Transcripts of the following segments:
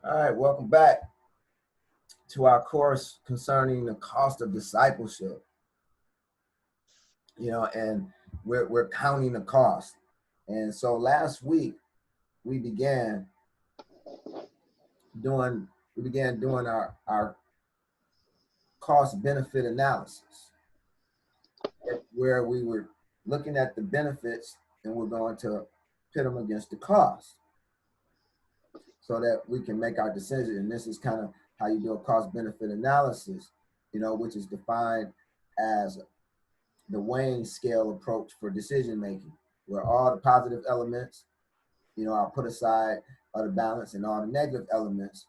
All right, welcome back to our course concerning the cost of discipleship. And we're counting the cost. And so last week we began doing our cost benefit analysis, where we were looking at the benefits and we're going to pit them against the cost, so that we can make our decision. And this is kind of how you do a cost benefit analysis, which is defined as the weighing scale approach for decision making, where all the positive elements, are put aside of the balance, and all the negative elements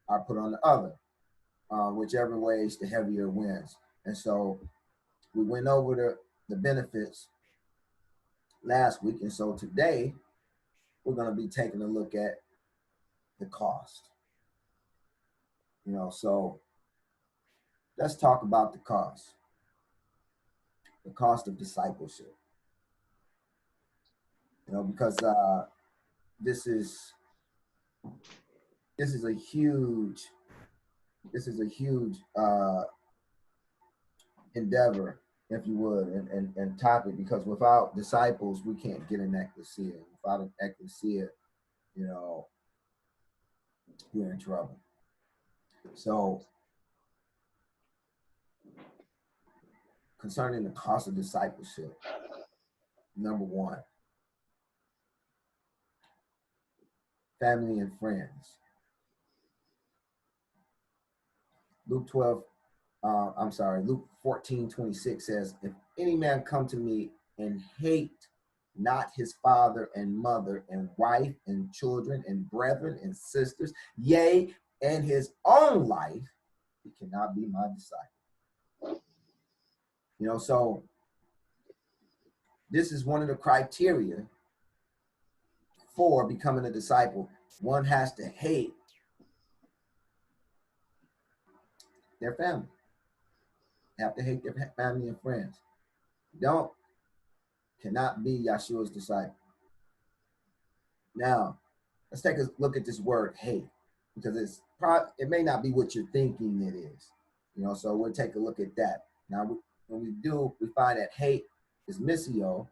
are put on the other. Whichever weighs the heavier wins. And so we went over the benefits last week. And so today we're going to be taking a look at the cost. So let's talk about the cost of discipleship. Because this is a huge endeavor, if you would, and topic, because without disciples we can't get an ecclesia. Without an ecclesia, we're in trouble. So concerning the cost of discipleship, number one, family and friends. Luke 14:26 says, if any man come to me and hate not his father and mother and wife and children and brethren and sisters, yea, and his own life, he cannot be my disciple. So this is one of the criteria for becoming a disciple. One has to hate their family. They have to hate their family and friends. Cannot be Yahushua's disciple. Now, let's take a look at this word hate, because it may not be what you're thinking it is. So we'll take a look at that. Now, when we do, we find that hate is missio,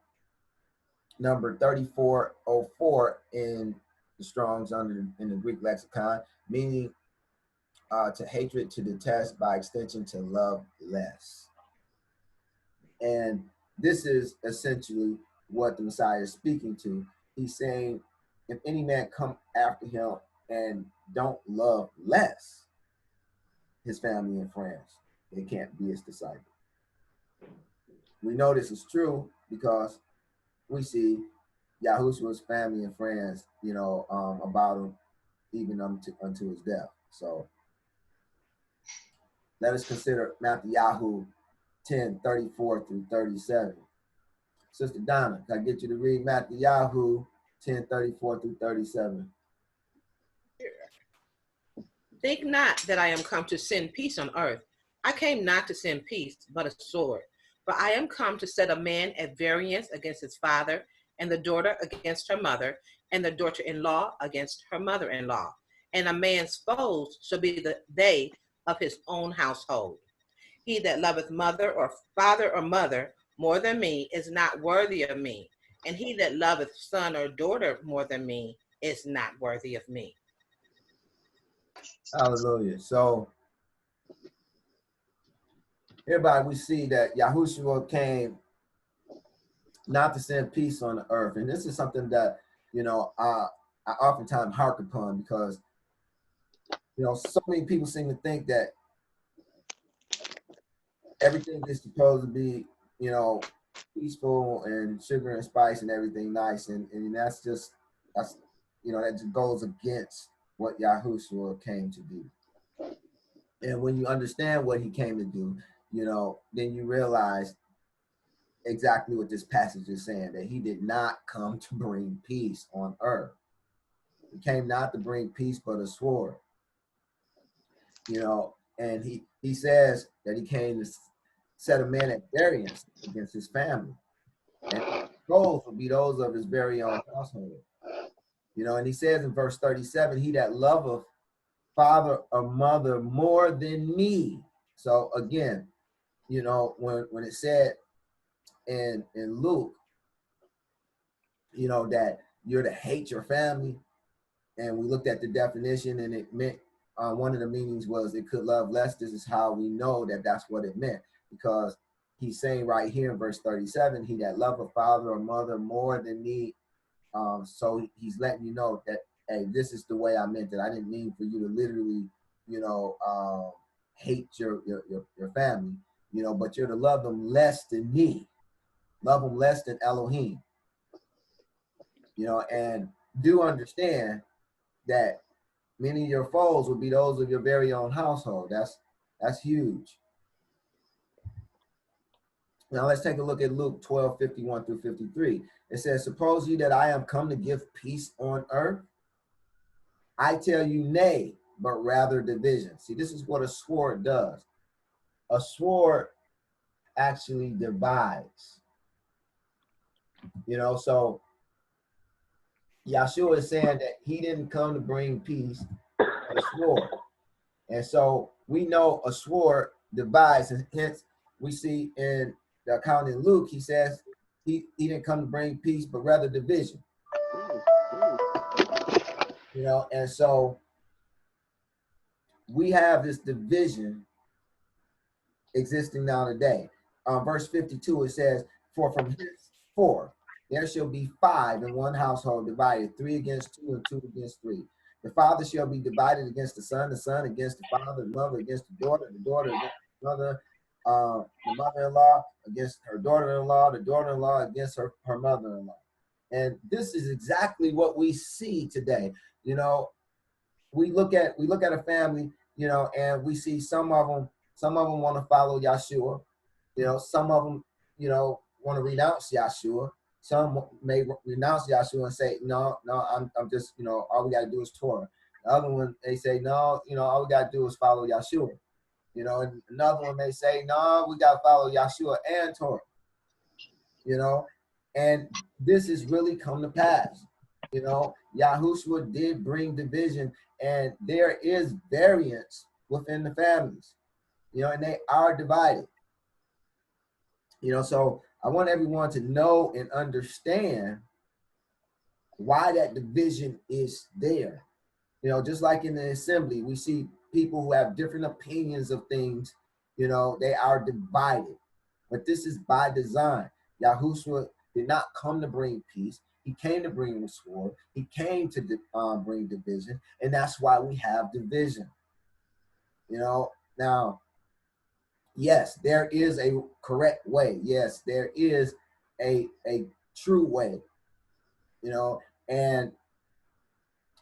number 3404 in the Strong's in the Greek lexicon, meaning to hatred, to detest, by extension to love less. And this is essentially what the Messiah is speaking to. He's saying, if any man come after him and don't love less his family and friends, they can't be his disciple. We know this is true because we see Yahushua's family and friends, about him even unto his death. So let us consider Matthew 10:34 through 37. Sister Donna, can I get you to read Matthew 10:34 through 37? Think not that I am come to send peace on earth. I came not to send peace, but a sword. For I am come to set a man at variance against his father, and the daughter against her mother, and the daughter-in-law against her mother-in-law. And a man's foes shall be they of his own household. He that loveth mother or father or mother more than me is not worthy of me. And he that loveth son or daughter more than me is not worthy of me. Hallelujah. So hereby we see that Yahushua came not to send peace on the earth. And this is something that, I oftentimes hark upon, because, so many people seem to think that everything is supposed to be, peaceful and sugar and spice and everything nice. And that just goes against what Yahushua came to do. And when you understand what he came to do, then you realize exactly what this passage is saying, that he did not come to bring peace on earth. He came not to bring peace, but a sword. And he says that he came to set a man at variance against his family. And his goals will be those of his very own household. And he says in verse 37, he that loveth father or mother more than me. So again, you know, when it said in Luke, you know, that you're to hate your family, and we looked at the definition, and it meant one of the meanings was it could love less. This is how we know that that's what it meant, because he's saying right here in verse 37, he that love a father or mother more than me. So he's letting you know that, hey, this is the way I meant it. I didn't mean for you to literally, you know, hate your family, you know, but you're to love them less than me, love them less than Elohim, you know, and do understand that many of your foes will be those of your very own household. That's huge. Now let's take a look at Luke 12:51 through 53. It says, suppose ye that I am come to give peace on earth? I tell you, nay, but rather division. See, this is what a sword does. A sword actually divides. You know, so Yahushuah is saying that he didn't come to bring peace, but a sword. And so we know a sword divides, and hence we see in the account in Luke, he says he didn't come to bring peace, but rather division. You know, and so we have this division existing now today. Verse 52, it says, for from henceforth there shall be 5 in one household divided, 3 against 2 and 2 against 3. The father shall be divided against the son against the father, the mother against the daughter against the mother, the mother-in-law against her daughter-in-law, the daughter-in-law against her mother-in-law. And this is exactly what we see today. You know, we look at a family, you know, and we see some of them want to follow Yahushuah. You know, some of them, you know, want to renounce Yahushuah. Some may renounce Yahushuah and say, no, I'm just, you know, all we got to do is Torah. The other one, they say, no, you know, all we got to do is follow Yahushuah. You know, and another one may say, no, we got to follow Yahushuah and Torah. You know, and this has really come to pass. You know, Yahushuah did bring division, and there is variance within the families, you know, and they are divided. You know, so I want everyone to know and understand why that division is there. You know, just like in the assembly, we see people who have different opinions of things, you know, they are divided. But this is by design. Yahushuah did not come to bring peace. He came to bring the sword. He came to bring division. And that's why we have division. You know, now, yes, there is a correct way. Yes, there is a true way. You know, and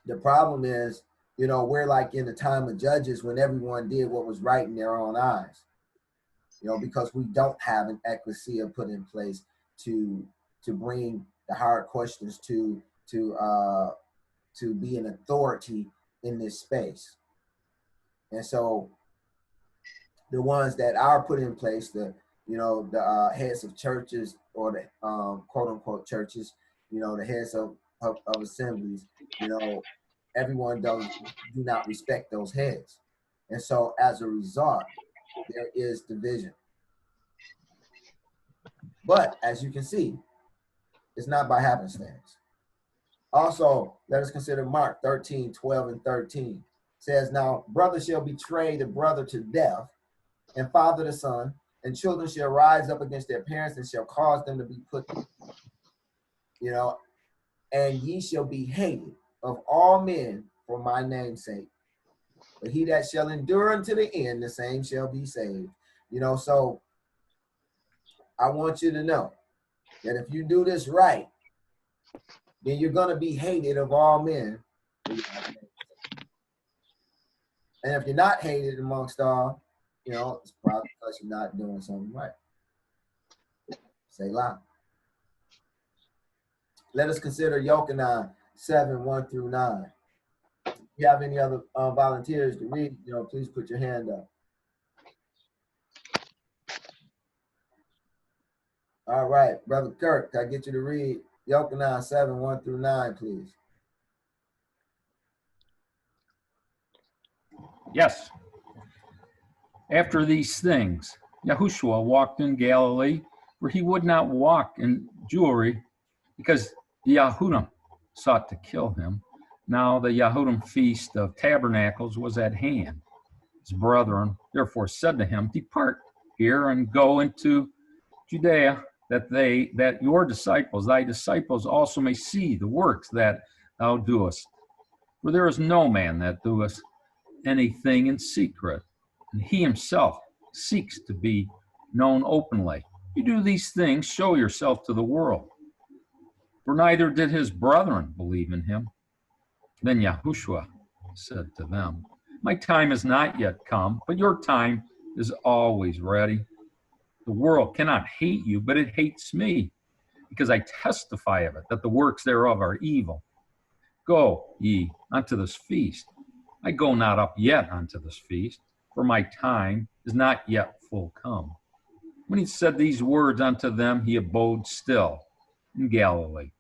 the problem is, you know, we're like in the time of Judges when everyone did what was right in their own eyes. You know, because we don't have an ecclesia put in place to bring the hard questions to be an authority in this space. And so the ones that are put in place, the heads of churches, or the quote unquote churches, you know, the heads of assemblies, you know, everyone do not respect those heads. And so as a result, there is division. But as you can see, it's not by happenstance. Also, let us consider Mark 13:12 and 13. It says, now brother shall betray the brother to death, and father the son, and children shall rise up against their parents and shall cause them to be put to death. You know, and ye shall be hated of all men for my name's sake. But he that shall endure unto the end, the same shall be saved. You know, so I want you to know that if you do this right, then you're going to be hated of all men. And if you're not hated amongst all, you know, it's probably because you're not doing something right. Say loud. Let us consider Yochanan 7:1 through 9. If you have any other volunteers to read, you know, please put your hand up. All right, Brother Kirk, can I get you to read Yochanan 7:1 through 9, please? Yes. After these things, Yahushuah walked in Galilee, where he would not walk in Jewry, because the Yahudim sought to kill him. Now the Yahudim feast of tabernacles was at hand. His brethren therefore said to him, Depart here and go into Judea, that your disciples, thy disciples, also may see the works that thou doest. For there is no man that doeth anything in secret, and he himself seeks to be known openly. You do these things, show yourself to the world. For neither did his brethren believe in him. Then Yahushuah said to them, My time is not yet come, but your time is always ready. The world cannot hate you, but it hates me, because I testify of it, that the works thereof are evil. Go ye unto this feast. I go not up yet unto this feast, for my time is not yet full come. When he said these words unto them, he abode still in Galilee.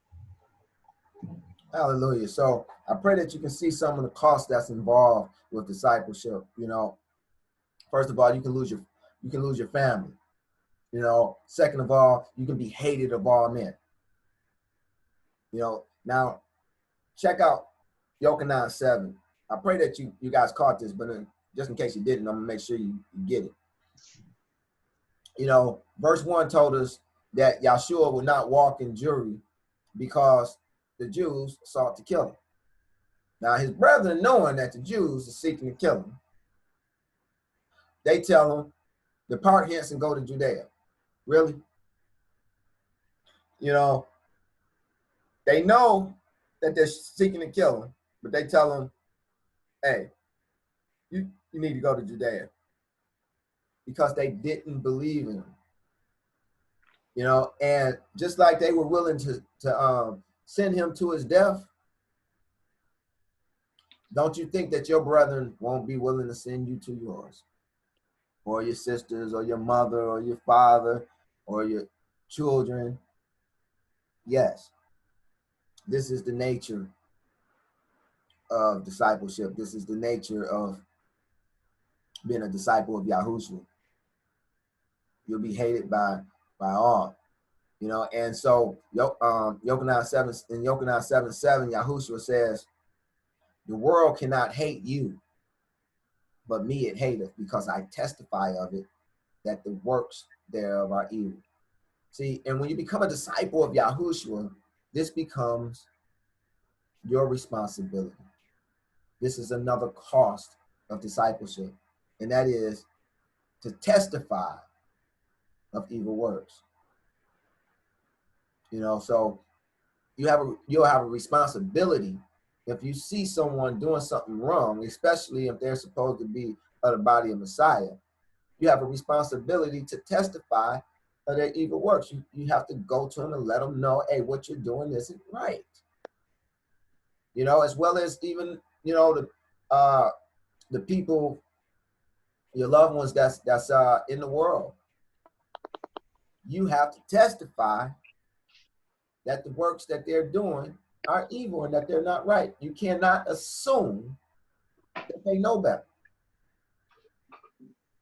Hallelujah. So I pray that you can see some of the cost that's involved with discipleship. You know, first of all, you can lose your family. You know, second of all, you can be hated of all men. You know, now check out Yochanan 7. I pray that you guys caught this, but just in case you didn't, I'm gonna make sure you get it. You know, verse 1 told us that Yahushuah would not walk in Jewry because the Jews sought to kill him. Now his brethren, knowing that the Jews are seeking to kill him, they tell him, depart hence and go to Judea. Really? You know, they know that they're seeking to kill him, but they tell him, hey, you need to go to Judea, because they didn't believe in him. You know, and just like they were willing to send him to his death, don't you think that your brethren won't be willing to send you to yours, or your sisters, or your mother, or your father, or your children? Yes, this is the nature of discipleship. This is the nature of being a disciple of Yahushuah. You'll be hated by all, you know. And so Yochanan 7, in Yochanan 7:7, Yahushuah says, the world cannot hate you, but me it hateth, because I testify of it, that the works thereof are evil. See, and when you become a disciple of Yahushuah, this becomes your responsibility. This is another cost of discipleship, and that is to testify of evil works. You know, so you'll have a responsibility if you see someone doing something wrong, especially if they're supposed to be of the body of Messiah. You have a responsibility to testify of their evil works. You have to go to them and let them know, hey, what you're doing isn't right. You know, as well as even, you know, the people, your loved ones that's in the world. You have to testify that the works that they're doing are evil and that they're not right. You cannot assume that they know better.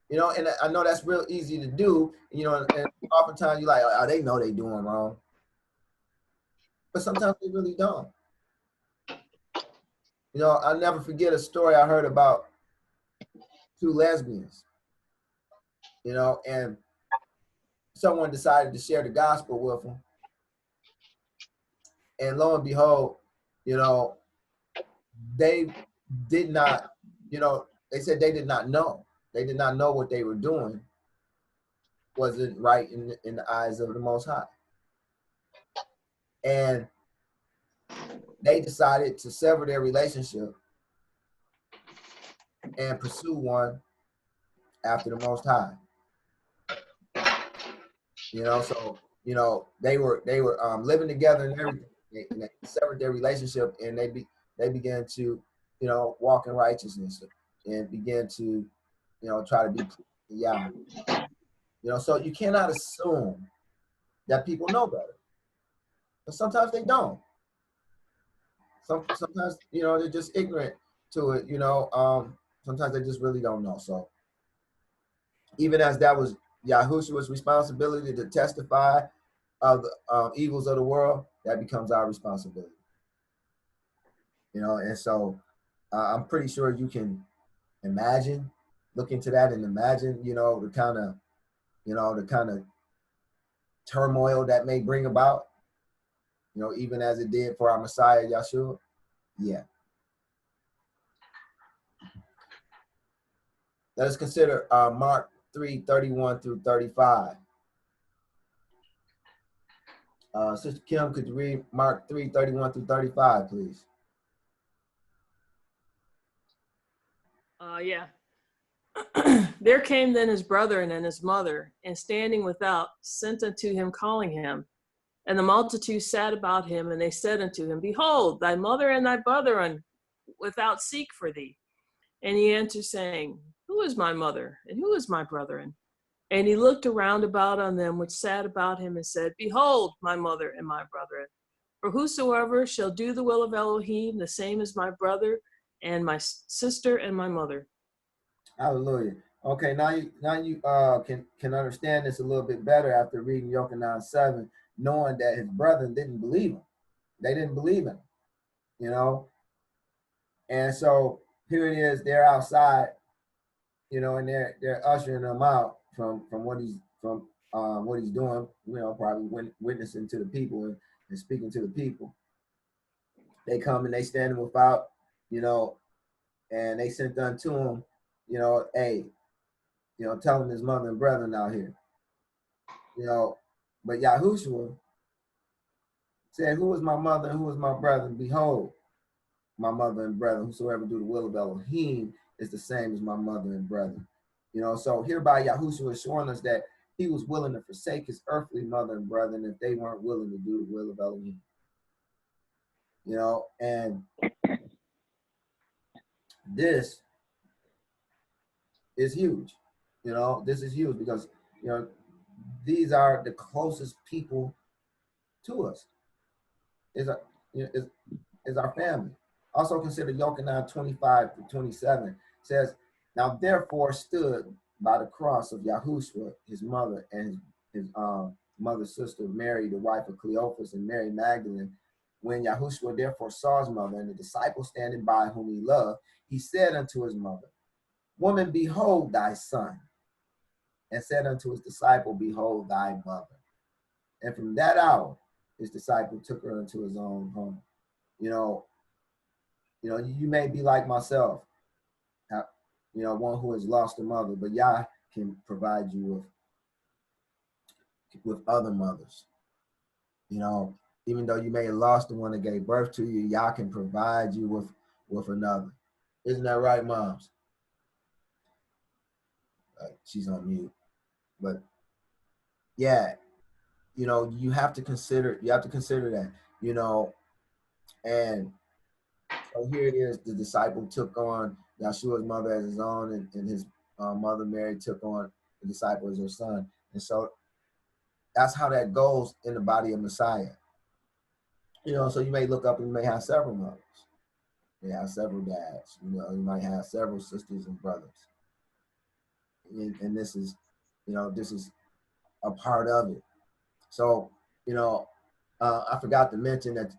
You know, and I know that's real easy to do, you know, and oftentimes you're like, oh, they know they're doing wrong. But sometimes they really don't. You know, I'll never forget a story I heard about two lesbians, you know, and someone decided to share the gospel with them. And lo and behold, you know, they did not, you know, they said they did not know. They did not know what they were doing wasn't right in the eyes of the Most High. And they decided to sever their relationship and pursue one after the Most High. You know, so, you know, they were living together and everything. And they severed their relationship, and they began to, you know, walk in righteousness and began to, you know, try to be Yahweh. You know, so you cannot assume that people know better. But sometimes they don't. Sometimes, you know, they're just ignorant to it, you know. Sometimes they just really don't know. So even as that was Yahushua's responsibility to testify of the evils of the world, that becomes our responsibility. You know, and so I'm pretty sure you can imagine, look into that and imagine, you know, the kind of turmoil that may bring about, you know, even as it did for our Messiah, Yahushuah. Yeah. Let us consider Mark 3:31 through 35. Sister Kim, could you read Mark 3:31 through 35, please? Yeah. There came then his brethren and his mother, and standing without, sent unto him, calling him. And the multitude sat about him, and they said unto him, Behold, thy mother and thy brethren without seek for thee. And he answered, saying, Who is my mother, and who is my brethren? And he looked around about on them which sat about him, and said, Behold, my mother and my brethren. For whosoever shall do the will of Elohim, the same is my brother, and my sister, and my mother. Hallelujah. Okay, now you can understand this a little bit better after reading Yochanan 7, knowing that his brethren didn't believe him. They didn't believe him, you know. And so here it is, they're outside, you know, and they're ushering him out from what he's doing, you know, probably witnessing to the people and speaking to the people. They come and they stand without, you know, and they sent unto him, you know, hey, you know, telling his mother and brethren out here, you know. But Yahushuah said, Who is my mother and who is my brethren? Behold, my mother and brethren, whosoever do the will of Elohim is the same as my mother and brethren. You know, so hereby Yahushua is showing us that he was willing to forsake his earthly mother and brethren if they weren't willing to do the will of Elohim. You know, and this is huge. You know, this is huge because, you know, these are the closest people to us. Is our, you know, is our family. Also consider Yochanan 25 to 27 says, Now therefore stood by the cross of Yahushuah, his mother, and his mother's sister, Mary, the wife of Cleophas, and Mary Magdalene. When Yahushuah therefore saw his mother and the disciple standing by whom he loved, he said unto his mother, Woman, behold thy son. And said unto his disciple, Behold thy mother. And from that hour, his disciple took her into his own home. You know, you may be like myself, you know, one who has lost a mother, but Yah can provide you with other mothers. You know, even though you may have lost the one that gave birth to you, Yah can provide you with another. Isn't that right, moms? She's on mute. But yeah, you know, you have to consider that, you know, and so here it is, the disciple took on Yahshua's mother as his own, and his mother Mary took on the disciple as her son. And so that's how that goes in the body of Messiah. You know, so you may look up and you may have several mothers. You have several dads. You know, you might have several sisters and brothers. And this is, you know, this is a part of it. So, you know, I forgot to mention that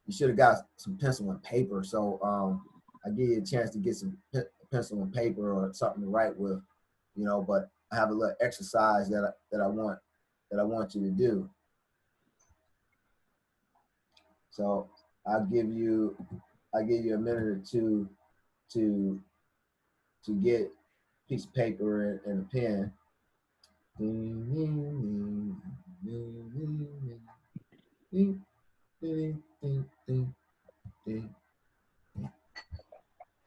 you should have got some pencil and paper. So I give you a chance to get some pencil and paper or something to write with, you know. But I have a little exercise that I want you to do. So I'll give you a minute or two to get a piece of paper and a pen.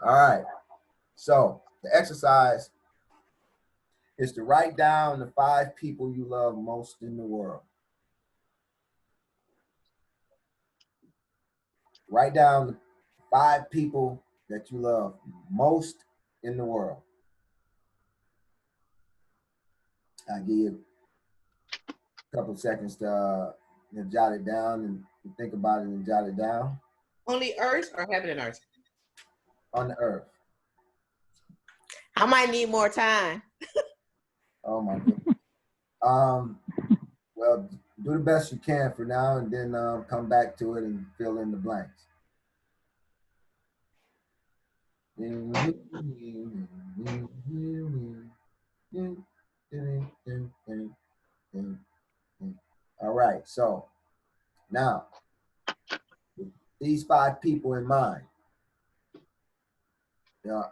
All right. So the exercise is to write down the 5 people you love most in the world. Write down the 5 people that you love most in the world. I'll give you a couple of seconds to jot it down and think about it and jot it down. Only earth or heaven and earth? On the earth. I might need more time. Oh my goodness. Well, do the best you can for now, and then come back to it and fill in the blanks. All right. So now, with these 5 people in mind,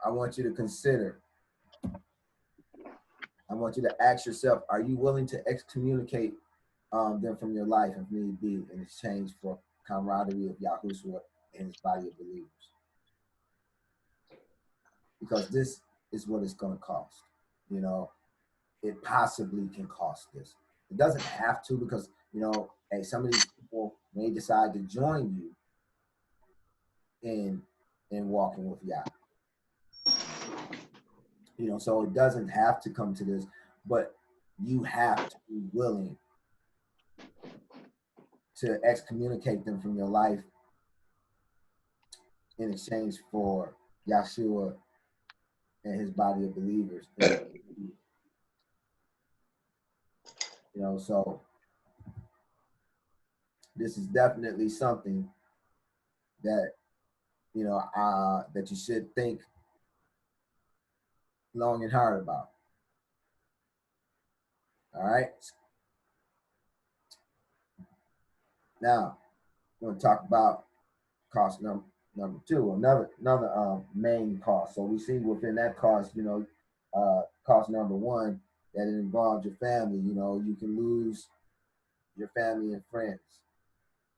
I want you to consider. I want you to ask yourself: are you willing to excommunicate them from your life if need be, in exchange for camaraderie of Yahushuah and his body of believers? Because this is what it's going to cost. It possibly can cost this. It doesn't have to, because hey, some of these people may decide to join you in walking with Yah. So it doesn't have to come to this, but you have to be willing to excommunicate them from your life in exchange for Yahushuah and his body of believers. So this is definitely something that that you should think long and hard about. All right. Now, we're going to talk about cost number 2, another main cost. So we see within that cost, cost number 1, that it involves your family. You can lose your family and friends.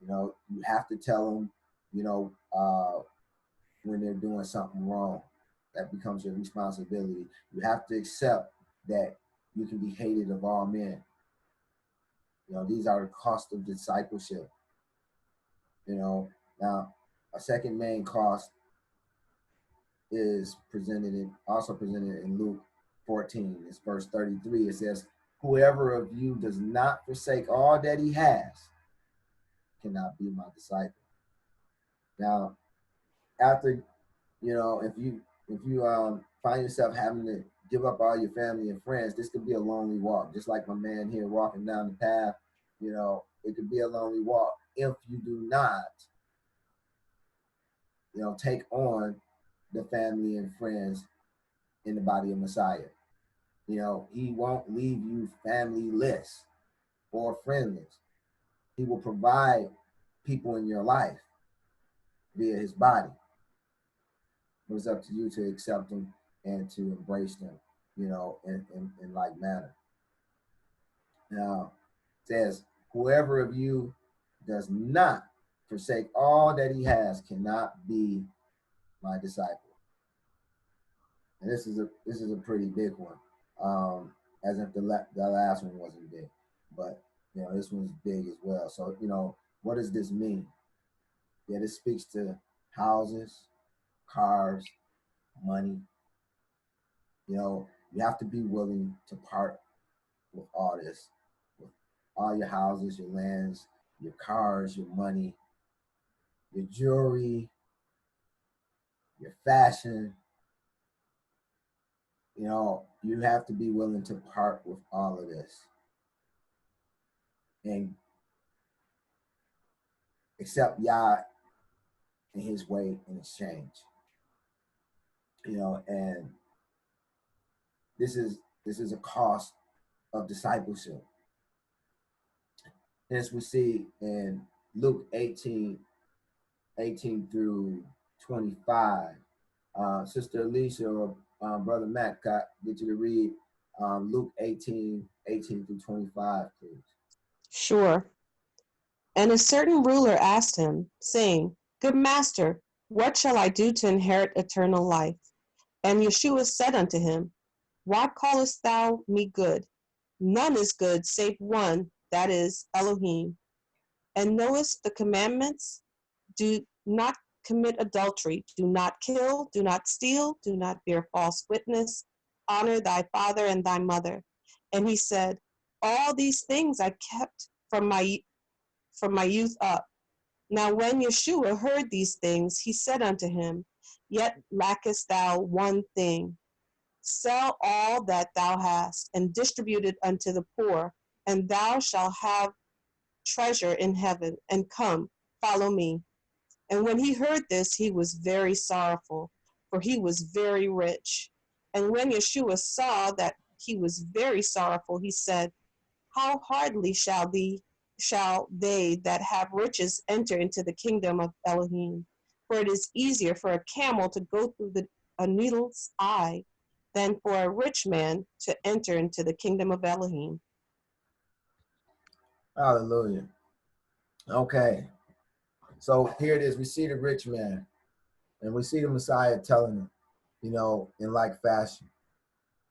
You have to tell them, when they're doing something wrong. That becomes your responsibility. You have to accept that you can be hated of all men. These are the cost of discipleship. Now, a second main cost is also presented in Luke 14. It's verse 33. It says, "Whoever of you does not forsake all that he has cannot be my disciple." Now, after if you find yourself having to give up all your family and friends, this could be a lonely walk. Just like my man here walking down the path, it could be a lonely walk if you do not, take on the family and friends in the body of Messiah. He won't leave you familyless or friendless. He will provide people in your life via his body. But it's up to you to accept them and to embrace them, in like manner. Now, it says, "Whoever of you does not forsake all that he has cannot be my disciple." And this is a pretty big one, as if the last one wasn't big, but this one's big as well. So what does this mean? Yeah, this speaks to houses, cars, money. You have to be willing to part with all this, with all your houses, your lands, your cars, your money, your jewelry, your fashion. You have to be willing to part with all of this and accept Yah and his way in exchange. And this is a cost of discipleship. Hence we see in Luke 18 through 25. Sister Alicia or Brother Matt, get you to read Luke 18 through 25, please. Sure. And a certain ruler asked him, saying, "Good master, what shall I do to inherit eternal life?" And Yahushuah said unto him, "Why callest thou me good? None is good save one, that is Elohim. And knowest the commandments? Do not commit adultery, do not kill, do not steal, do not bear false witness, honor thy father and thy mother." And he said, "All these things I kept from my youth up." Now when Yahushuah heard these things, he said unto him, "Yet lackest thou one thing. Sell all that thou hast, and distribute it unto the poor, and thou shalt have treasure in heaven. And come, follow me. And when he heard this, he was very sorrowful, for he was very rich. And when Yahushuah saw that he was very sorrowful, he said, how hardly shall they that have riches enter into the kingdom of Elohim? For it is easier for a camel to go through a needle's eye than for a rich man to enter into the kingdom of Elohim. Hallelujah. Okay. So here it is. We see the rich man, and we see the Messiah telling him, in like fashion,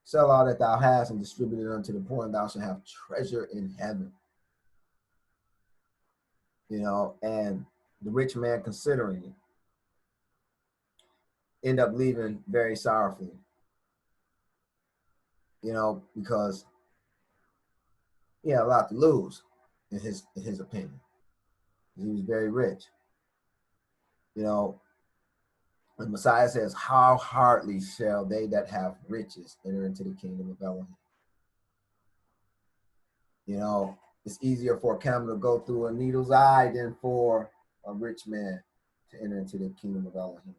sell all that thou hast and distribute it unto the poor, and thou shalt have treasure in heaven. And the rich man, considering it, end up leaving very sorrowfully, because he had a lot to lose in his opinion. He was very rich. The Messiah says, how hardly shall they that have riches enter into the kingdom of Elohim? It's easier for a camel to go through a needle's eye than for a rich man to enter into the kingdom of Elohim.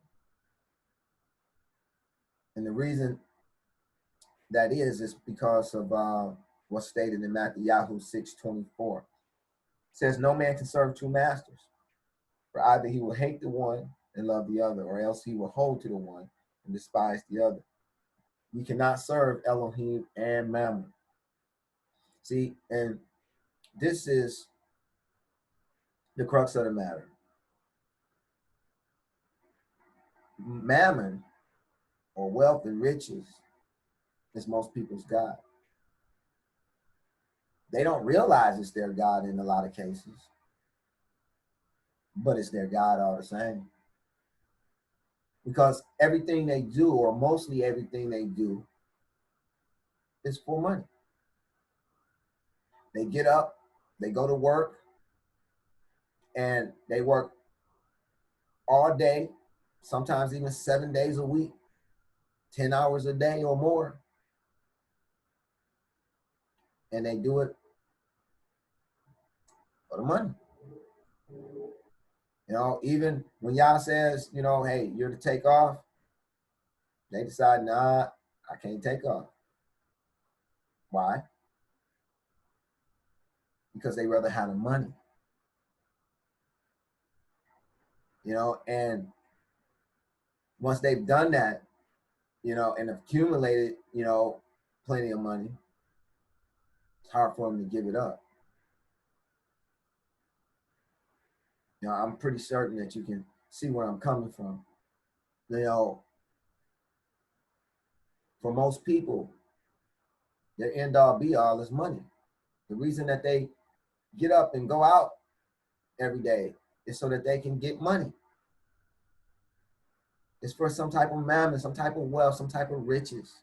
And the reason that is because of what's stated in Matthew 6:24. It says, no man can serve two masters, for either he will hate the one and love the other, or else he will hold to the one and despise the other. You cannot serve Elohim and Mammon. See, and this is the crux of the matter. Mammon, or wealth and riches, is most people's God. They don't realize it's their God in a lot of cases, but it's their God all the same. Because everything they do, or mostly everything they do, is for money. They get up, they go to work, and they work all day, sometimes even 7 days a week, 10 hours a day or more. And they do it for the money. Even when Yah says, hey, you're to take off, they decide, nah, I can't take off. Why? Because they rather have the money. And once they've done that, and accumulated, plenty of money, it's hard for them to give it up. I'm pretty certain that you can see where I'm coming from. For most people, their end all be all is money. The reason that they get up and go out every day is so that they can get money. It's for some type of mammon, some type of wealth, some type of riches.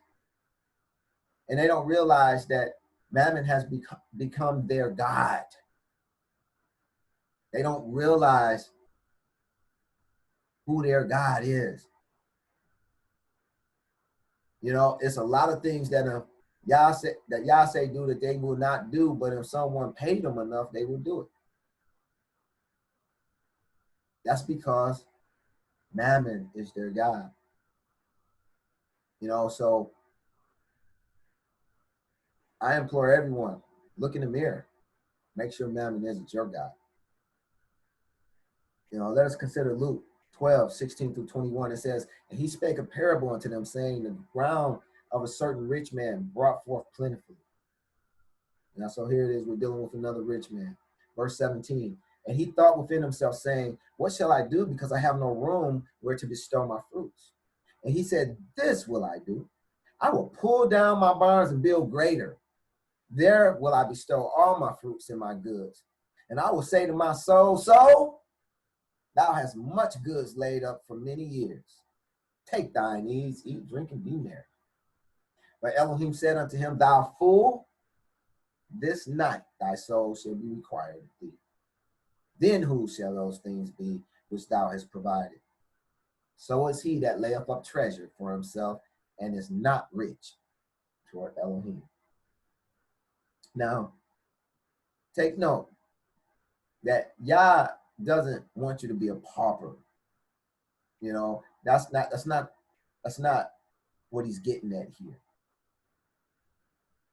And they don't realize that mammon has become their God. They don't realize who their God is. It's a lot of things that Yah say do that they will not do, but if someone paid them enough, they will do it. That's because mammon is their God. So I implore everyone, look in the mirror. Make sure mammon isn't your God. Let us consider Luke 12:16-21. It says, and he spake a parable unto them, saying, the ground of a certain rich man brought forth plentifully. So here it is, we're dealing with another rich man. Verse 17, and he thought within himself, saying, what shall I do, because I have no room where to bestow my fruits? And he said, this will I do. I will pull down my barns and build greater. There will I bestow all my fruits and my goods. And I will say to my soul, soul, thou hast much goods laid up for many years. Take thine ease, eat, drink, and be merry. But Elohim said unto him, thou fool, this night thy soul shall be required of thee. Then whose shall those things be which thou hast provided? So is he that layeth up treasure for himself and is not rich toward Elohim. Now, take note that Yah doesn't want you to be a pauper. You know, that's not what he's getting at here.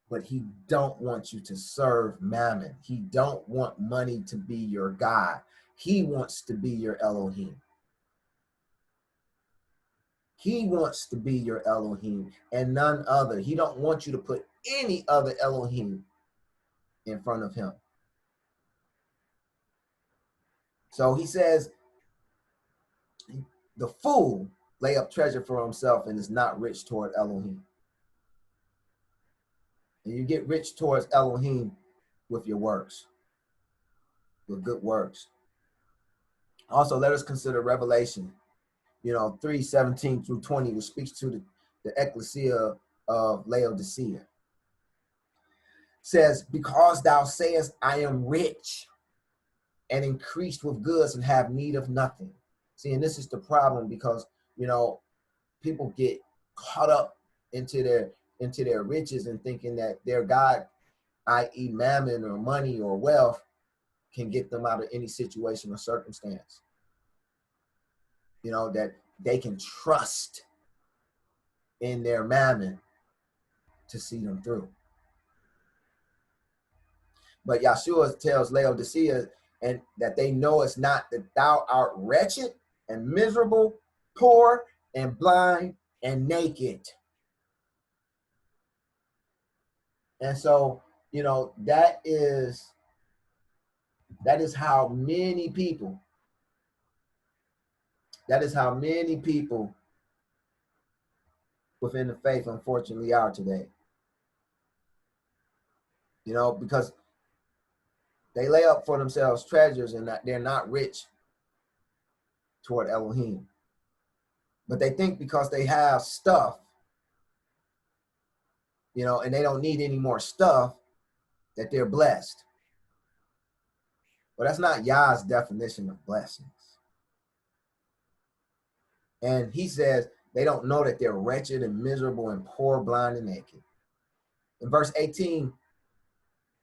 But he don't want you to serve Mammon. He don't want money to be your God. He wants to be your Elohim. He wants to be your Elohim and none other. He don't want you to put any other Elohim in front of him. So he says, the fool lay up treasure for himself and is not rich toward Elohim. And you get rich towards Elohim with your works, with good works. Also, let us consider Revelation, 3:17 through 20, which speaks to the ecclesia of Laodicea. Says, because thou sayest, I am rich and increased with goods and have need of nothing. See, and this is the problem because, people get caught up into their riches and thinking that their God, i.e. mammon or money or wealth, can get them out of any situation or circumstance. That they can trust in their mammon to see them through. But Yahushuah tells Laodicea and that they know it's not that thou art wretched and miserable, poor and blind and naked. And so, that is how many people within the faith unfortunately are today. Because they lay up for themselves treasures and they're not rich toward Elohim. But they think because they have stuff, and they don't need any more stuff, that they're blessed. But that's not Yah's definition of blessings. And he says they don't know that they're wretched and miserable and poor, blind, and naked. In verse 18,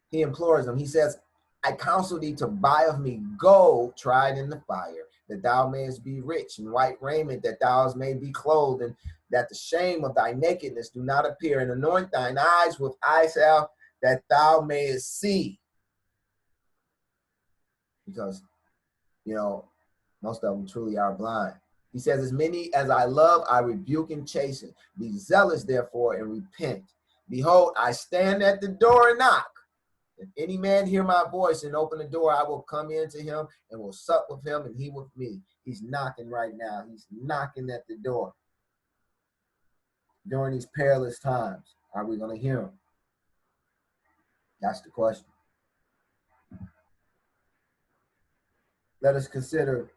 he implores them. He says, I counsel thee to buy of me gold tried in the fire, that thou mayest be rich, and white raiment, that thou may be clothed, and that the shame of thy nakedness do not appear, and anoint thine eyes with eye salve, that thou mayest see. Because, most of them truly are blind. He says, as many as I love, I rebuke and chasten. Be zealous, therefore, and repent. Behold, I stand at the door and knock. If any man hear my voice and open the door, I will come in to him and will sup with him and he with me. He's knocking right now. He's knocking at the door. During these perilous times, are we going to hear him? That's the question. Let us consider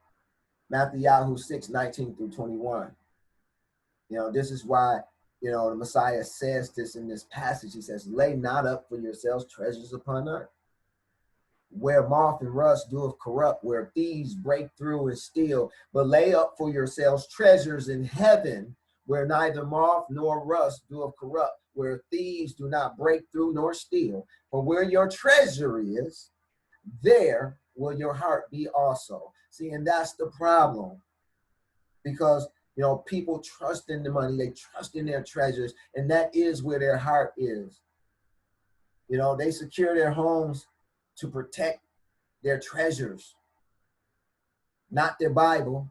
Matthew 6:19 through 21. This is why, the Messiah says this in this passage. He says, lay not up for yourselves treasures upon earth, where moth and rust doeth corrupt, where thieves break through and steal, but lay up for yourselves treasures in heaven, where neither moth nor rust doeth corrupt, where thieves do not break through nor steal. For where your treasure is, there will your heart be also. See, and that's the problem. Because, people trust in the money, they trust in their treasures, and that is where their heart is. They secure their homes to protect their treasures, not their Bible,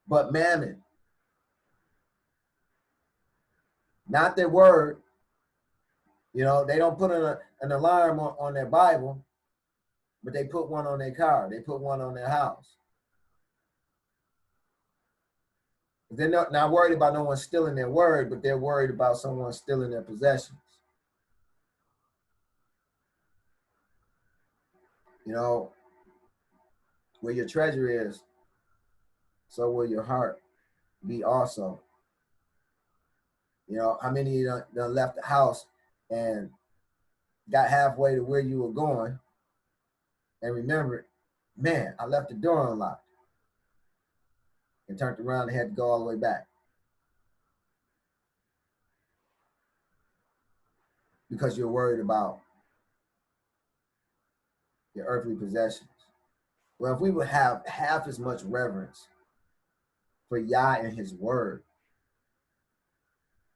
but mammon. Not their word. They don't put an alarm on their Bible, but they put one on their car. They put one on their house. They're not worried about no one stealing their word, but they're worried about someone stealing their possessions. Where your treasure is, so will your heart be also. How many of you done left the house and got halfway to where you were going and remembered, man, I left the door unlocked, and turned around and had to go all the way back. because you're worried about your earthly possessions. Well, if we would have half as much reverence for Yah and his word,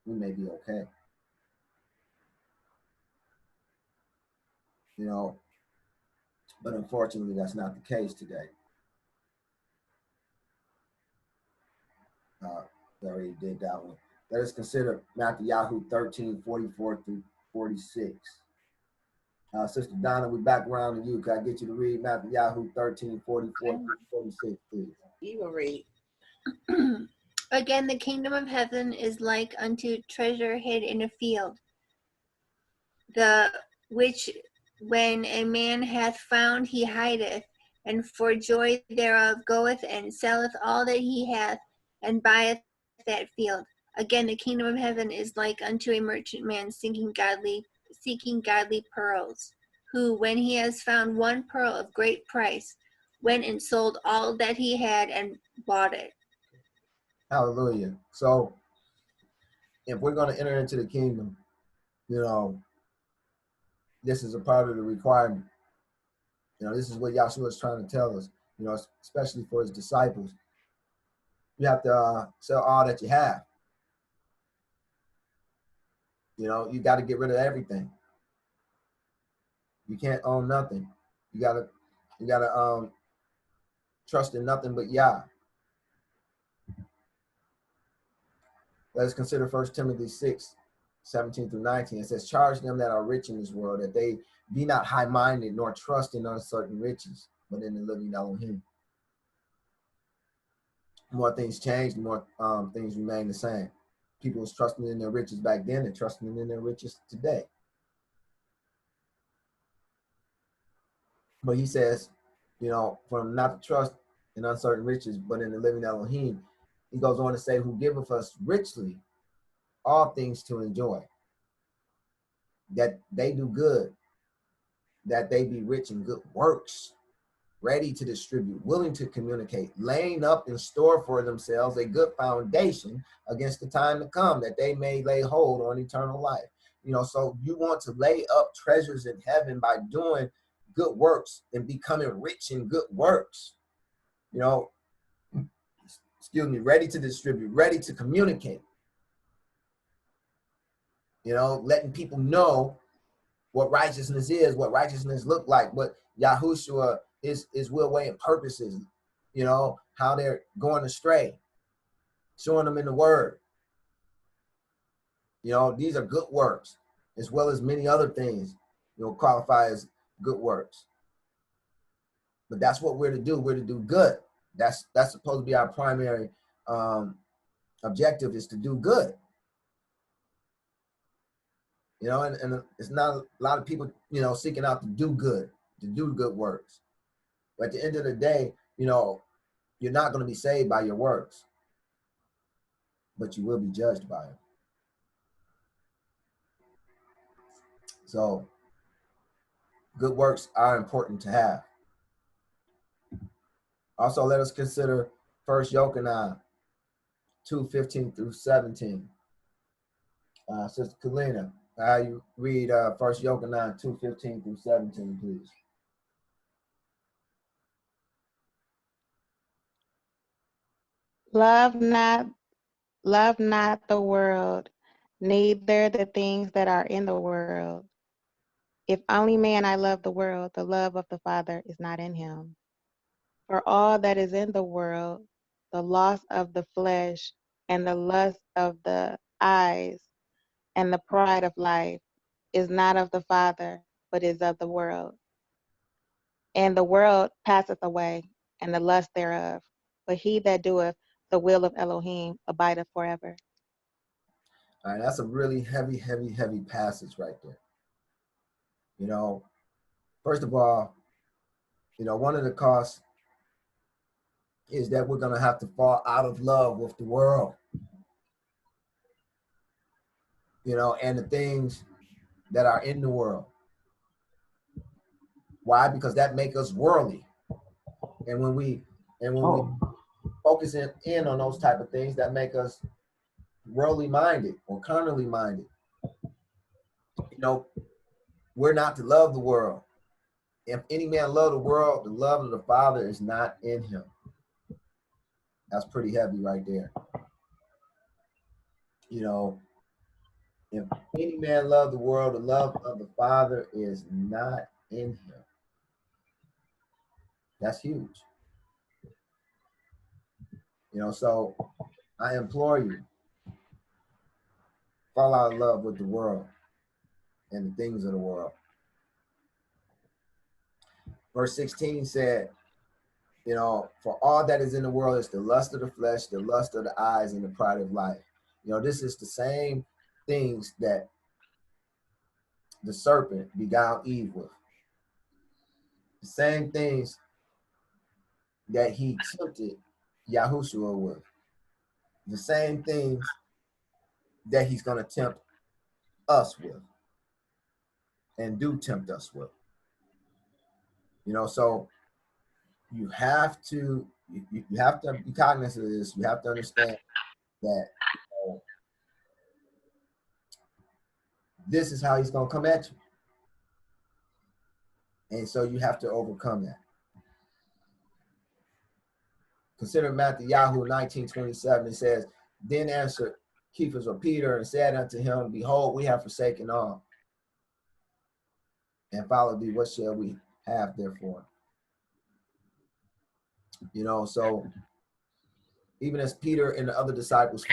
we may be okay. You know, but unfortunately, that's not the case today. We already did that one. Let us consider Matthew 13:44 through 46. Sister Donna, we back around to you. Can I get you to read Matthew 13:44 through 46, please? You will read. Again, the kingdom of heaven is like unto treasure hid in a field, the which when a man hath found, he hideth, and for joy thereof goeth and selleth all that he hath, and buyeth that field. Again, the kingdom of heaven is like unto a merchantman seeking godly pearls, who, when he has found one pearl of great price, went and sold all that he had and bought it. Hallelujah. So if we're going to enter into the kingdom, you know, this is a part of the requirement. You know, this is what Yahushuah is trying to tell us, you know, especially for his disciples. You have to sell all that you have. You know, you got to get rid of everything. You can't own nothing. You gotta trust in nothing but Yah. Let us consider 1 Timothy 6:17 through 19. It says, charge them that are rich in this world, that they be not high-minded, nor trust in uncertain riches, but in the living Elohim. More things change, the more things remain the same. People was trusting in their riches back then and trusting in their riches today. But he says, you know, for them not to trust in uncertain riches, but in the living Elohim. He goes on to say, who giveth us richly all things to enjoy. That they do good, that they be rich in good works, ready to distribute, willing to communicate, laying up in store for themselves a good foundation against the time to come, that they may lay hold on eternal life. You know, so you want to lay up treasures in heaven by doing good works and becoming rich in good works. You know, ready to distribute, ready to communicate. You know, letting people know what righteousness is, what righteousness look like, what Yahushuah is will, way, and purposes, you know, how they're going astray, showing them in the word. You know, these are good works, as well as many other things, you know, qualify as good works. But that's what we're to do. We're to do good. That's supposed to be our primary objective, is to do good. You know, and it's not a lot of people, you know, seeking out to do good works. But at the end of the day, you know, you're not going to be saved by your works, but you will be judged by them. So good works are important to have. Also, let us consider 1 Yochanan 2:15 through 17. Sister Kalina, how you read 1 Yochanan 2:15 through 17, please. Love not the world, neither the things that are in the world. If only man I love the world, the love of the Father is not in him. For all that is in the world, the lust of the flesh, and the lust of the eyes, and the pride of life, is not of the Father, but is of the world. And the world passeth away, and the lust thereof. But he that doeth the will of Elohim abideth forever. All right, that's a really heavy passage right there. You know, first of all, you know, one of the costs is that we're going to have to fall out of love with the world, you know, and the things that are in the world. Why? Because that make us worldly. And when we focus in on those type of things, that make us worldly minded or carnally minded. You know, we're not to love the world. If any man love the world, the love of the Father is not in him. That's pretty heavy right there. You know, if any man love the world, the love of the Father is not in him. That's huge. You know, so I implore you, fall out of love with the world and the things of the world. Verse 16 said, you know, for all that is in the world is the lust of the flesh, the lust of the eyes, and the pride of life. You know, this is the same things that the serpent beguiled Eve with. The same things that he tempted Yahushuah with. The same things that he's going to tempt us with and do tempt us with. You know, so you have to be cognizant of this. You have to understand that this is how he's going to come at you. And so you have to overcome that. Consider Matthew 19:27. It says, then answered Cephas or Peter and said unto him, behold, we have forsaken all and followed thee. What shall we have therefore? You know, so even as Peter and the other disciples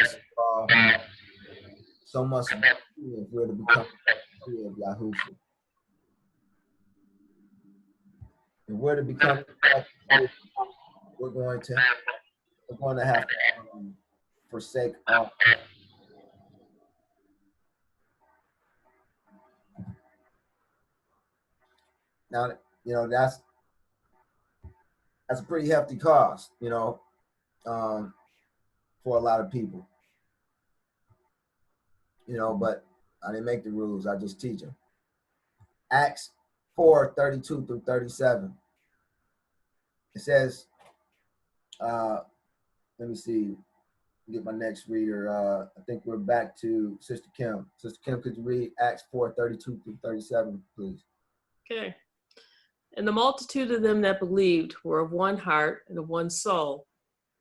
so much if we're to become free of Yahushua. And we're to become we're going to have to forsake all. Now, you know, that's a pretty hefty cost, you know, for a lot of people. You know, but I didn't make the rules. I just teach them. Acts 4:32 through 37. It says, let me see, get my next reader. I think we're back to Sister Kim. Sister Kim, could you read Acts 4:32 through 37, please? Okay. And the multitude of them that believed were of one heart and of one soul.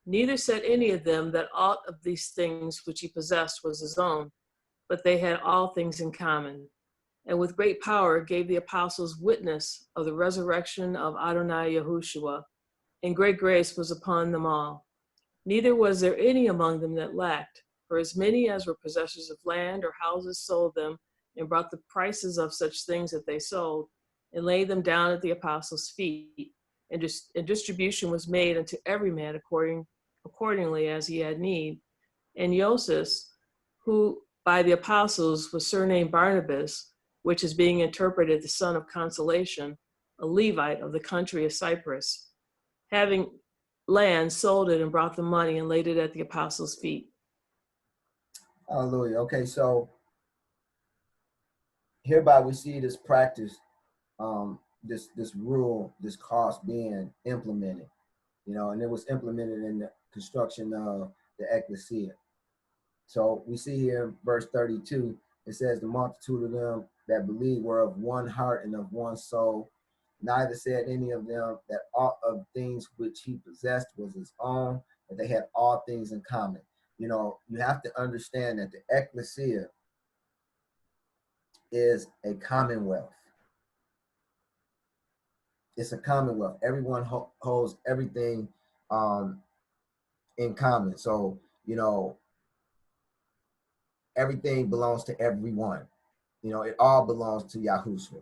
Neither said any of them that aught of these things which he possessed was his own, but they had all things in common. And with great power gave the apostles witness of the resurrection of Adonai Yahushuah, and great grace was upon them all. Neither was there any among them that lacked, for as many as were possessors of land or houses sold them, and brought the prices of such things that they sold, and laid them down at the apostles' feet. And distribution was made unto every man accordingly as he had need. And Joseph, who by the apostles was surnamed Barnabas, which is being interpreted the son of consolation, a Levite of the country of Cyprus, having land, sold it and brought the money and laid it at the apostles' feet. Hallelujah. Okay, so hereby we see this practice, this rule, this cost being implemented, you know, and it was implemented in the construction of the ecclesia. So we see here in verse 32, it says, the multitude of them that believed were of one heart and of one soul. Neither said any of them that all of things which he possessed was his own, but they had all things in common. You know, you have to understand that the ecclesia is a commonwealth. It's a commonwealth. Everyone holds everything in common. So, you know, everything belongs to everyone. You know, it all belongs to Yahushuah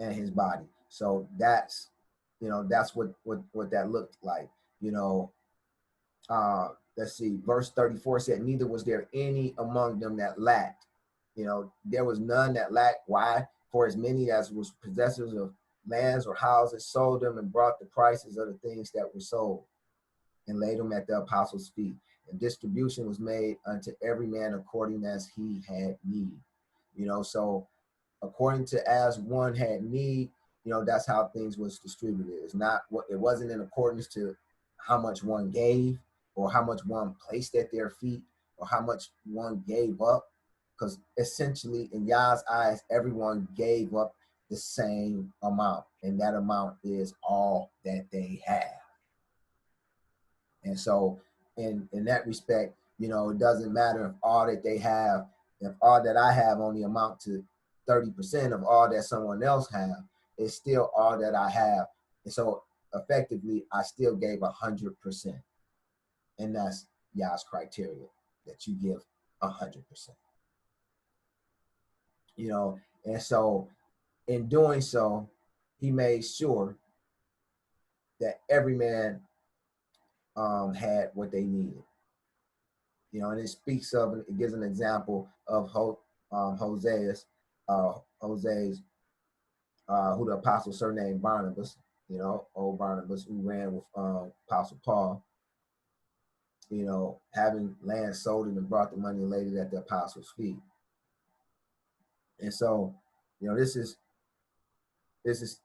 and his body. So that's, you know, that's what that looked like. You know, let's see, verse 34 said, neither was there any among them that lacked. You know, there was none that lacked. Why? For as many as was possessors of lands or houses sold them and brought the prices of the things that were sold and laid them at the apostles' feet. And distribution was made unto every man according as he had need. You know, so according to as one had need, you know, that's how things was distributed. It's not what, it wasn't in accordance to how much one gave or how much one placed at their feet or how much one gave up. because essentially in Yah's eyes, everyone gave up the same amount, and that amount is all that they have. And so in that respect, you know, it doesn't matter if all that they have, if all that I have only amount to 30% of all that someone else have, it's still all that I have. And so effectively, I still gave 100%. And that's Yah's criteria, that you give 100%. You know, and so in doing so, he made sure that every man had what they needed. You know, and it speaks of, it gives an example of Hosea's, who the apostle surnamed Barnabas, you know, old Barnabas, who ran with Apostle Paul, you know, having land sold and brought the money and laid it at the apostles' feet. And so, you know, this is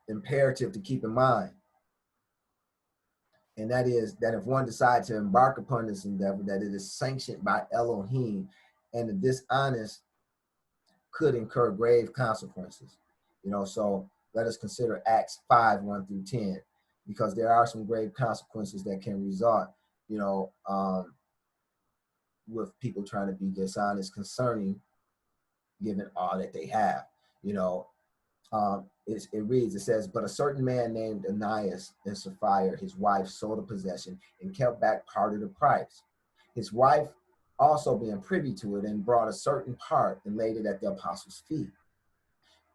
imperative to keep in mind. And that is that if one decides to embark upon this endeavor, that it is sanctioned by Elohim, and the dishonest could incur grave consequences. You know, so let us consider Acts 5:1-10, because there are some grave consequences that can result, you know, with people trying to be dishonest concerning giving all that they have. You know, it reads, it says, but a certain man named Ananias and Sapphira, his wife, sold a possession and kept back part of the price. His wife also being privy to it, and brought a certain part and laid it at the apostles' feet.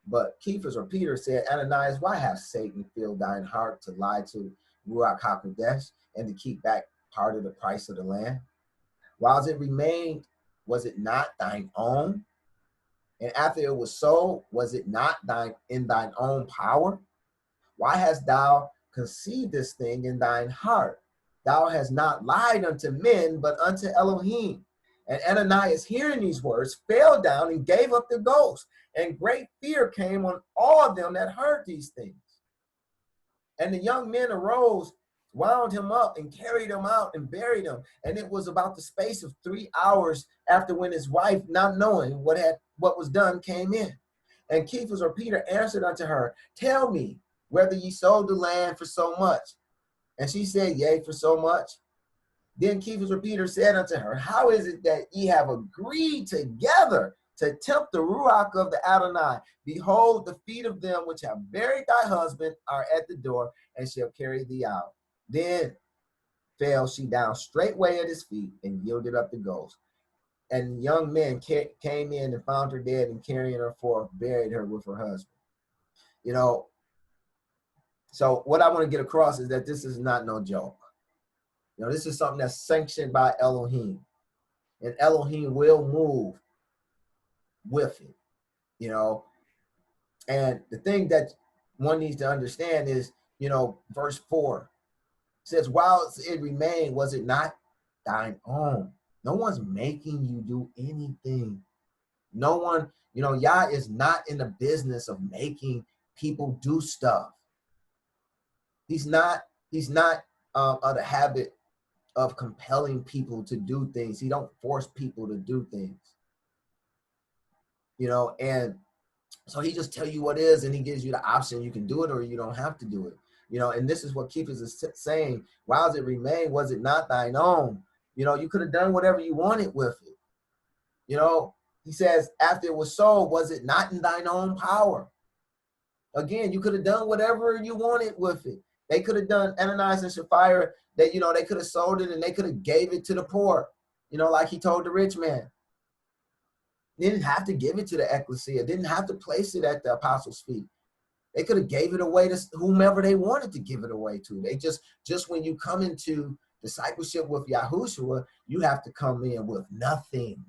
But Cephas or Peter said, Ananias, why hath Satan filled thine heart to lie to Ruach HaKodesh and to keep back part of the price of the land? Whiles it remained, was it not thine own? And after it was sold, was it not in thine own power? Why hast thou conceived this thing in thine heart? Thou hast not lied unto men, but unto Elohim. And Ananias, hearing these words, fell down and gave up the ghost. And great fear came on all of them that heard these things. And the young men arose, wound him up, and carried him out and buried him. And it was about the space of 3 hours after, when his wife, not knowing what was done, came in. And Cephas or Peter answered unto her, tell me whether ye sold the land for so much. And she said, yea, for so much. Then Cephas or Peter said unto her, how is it that ye have agreed together to tempt the Ruach of the Adonai? Behold, the feet of them which have buried thy husband are at the door, and shall carry thee out. Then fell she down straightway at his feet, and yielded up the ghost. And young men came in and found her dead, and carrying her forth, buried her with her husband. You know, so what I want to get across is that this is not no joke. You know, this is something that's sanctioned by Elohim, and Elohim will move with it, you know. And the thing that one needs to understand is, you know, verse 4 says, while it remained, was it not thine own? No one's making you do anything. No one, you know, Yah is not in the business of making people do stuff. He's not of the habit of compelling people to do things. He don't force people to do things, you know. And so he just tell you what is, and he gives you the option. You can do it or you don't have to do it, you know. And this is what Cephas is saying. While it remained, was it not thine own? You know, you could have done whatever you wanted with it. You know, he says, after it was sold, was it not in thine own power? Again, you could have done whatever you wanted with it. They could have done, Ananias and Sapphira, that, you know, they could have sold it and they could have gave it to the poor, you know, like he told the rich man. They didn't have to give it to the ecclesia. Didn't have to place it at the apostles' feet. They could have gave it away to whomever they wanted to give it away to. They just when you come into discipleship with Yahushuah, you have to come in with nothing.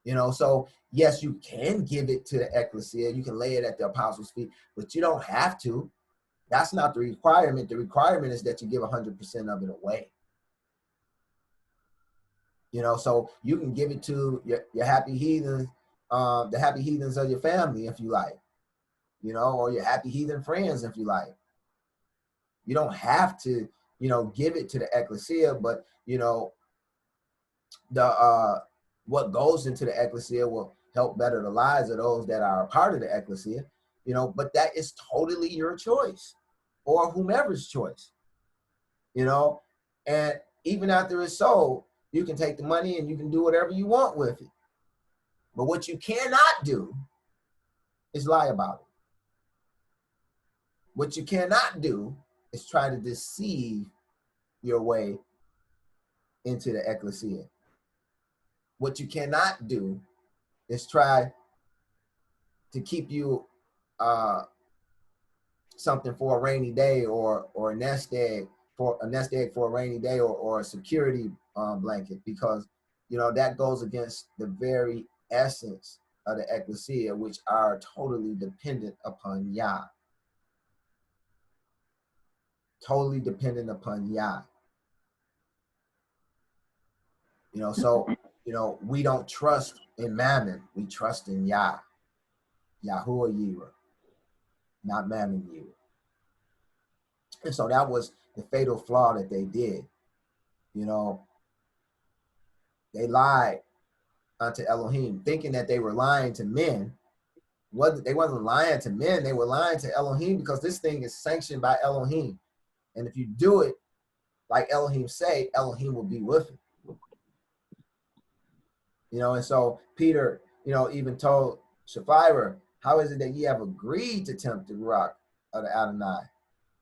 You know, so yes, you can give it to the ecclesia. You can lay it at the apostles' feet, but you don't have to. That's not the requirement. The requirement is that you give 100% of it away. You know, so you can give it to your happy heathens, the happy heathens of your family, if you like, you know, or your happy heathen friends, if you like. You don't have to, you know, give it to the ecclesia, but, you know, what goes into the ecclesia will help better the lives of those that are a part of the ecclesia, you know, but that is totally your choice or whomever's choice, you know. And even after it's sold, you can take the money and you can do whatever you want with it. But what you cannot do is lie about it. What you cannot do is try to deceive your way into the ecclesia. What you cannot do is try to keep you something for a rainy day, or a nest egg for a rainy day, or a security blanket, because you know that goes against the very essence of the ecclesia, which are totally dependent upon Yah. Totally dependent upon Yah. You know, so you know, we don't trust in Mammon, we trust in Yah. Yahuwah Yireh, not Mammon Yireh. And so that was the fatal flaw that they did. You know, they lied unto Elohim, thinking that they were lying to men. They wasn't lying to men, they were lying to Elohim, because this thing is sanctioned by Elohim. And if you do it like Elohim say, Elohim will be with it. You know, and so Peter, you know, even told Shapira, how is it that ye have agreed to tempt the rock of the Adonai?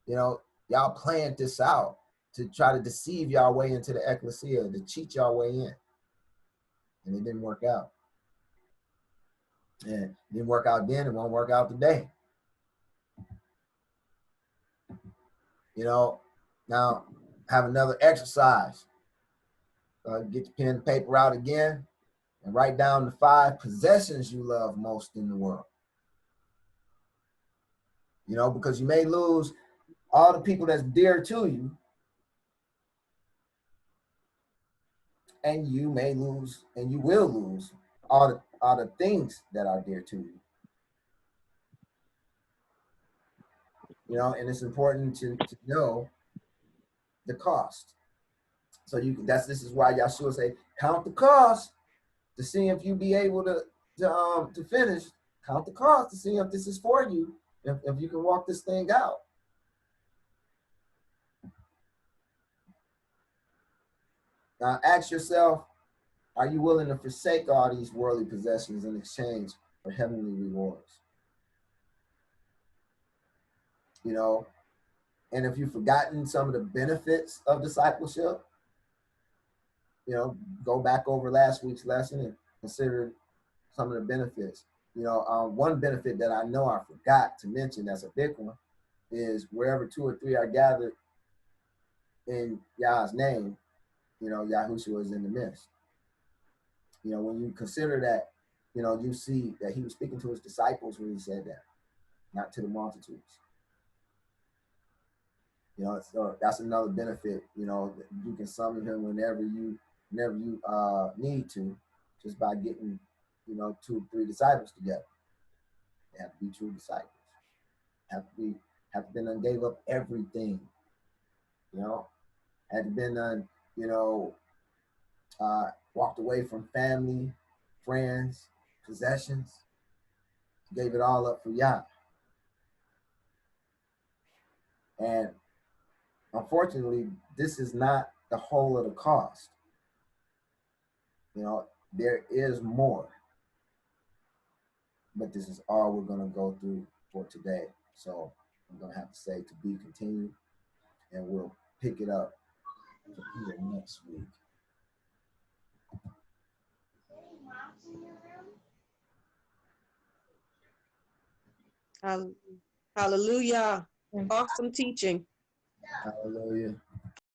You know, y'all planned this out to try to deceive y'all way into the ecclesia, to cheat y'all way in. And it didn't work out. And it didn't work out then, it won't work out today. You know, now have another exercise. Get your pen and paper out again and write down the 5 possessions you love most in the world. You know, because you may lose all the people that's dear to you, and you may lose, and you will lose all the things that are dear to you. You know, and it's important to know the cost. So this is why Yahushuah say, count the cost to see if you be able to finish. Count the cost to see if this is for you, if you can walk this thing out. Now ask yourself, are you willing to forsake all these worldly possessions in exchange for heavenly rewards? You know, and if you've forgotten some of the benefits of discipleship, you know, go back over last week's lesson and consider some of the benefits. You know, one benefit that I know I forgot to mention, that's a big one, is wherever 2 or 3 are gathered in Yah's name, you know, Yahushuah is in the midst. You know, when you consider that, you know, you see that he was speaking to his disciples when he said that, not to the multitudes. You know, so that's another benefit. You know, you can summon him whenever you need to, just by getting, you know, 2 or 3 disciples together. They have to be true disciples. Have to been done, gave up everything. You know, had to been done, you know, walked away from family, friends, possessions, gave it all up for Yah. And unfortunately, this is not the whole of the cost. You know, there is more. But this is all we're going to go through for today. So I'm going to have to say to be continued, and we'll pick it up here next week. Hallelujah. Awesome teaching. Hallelujah.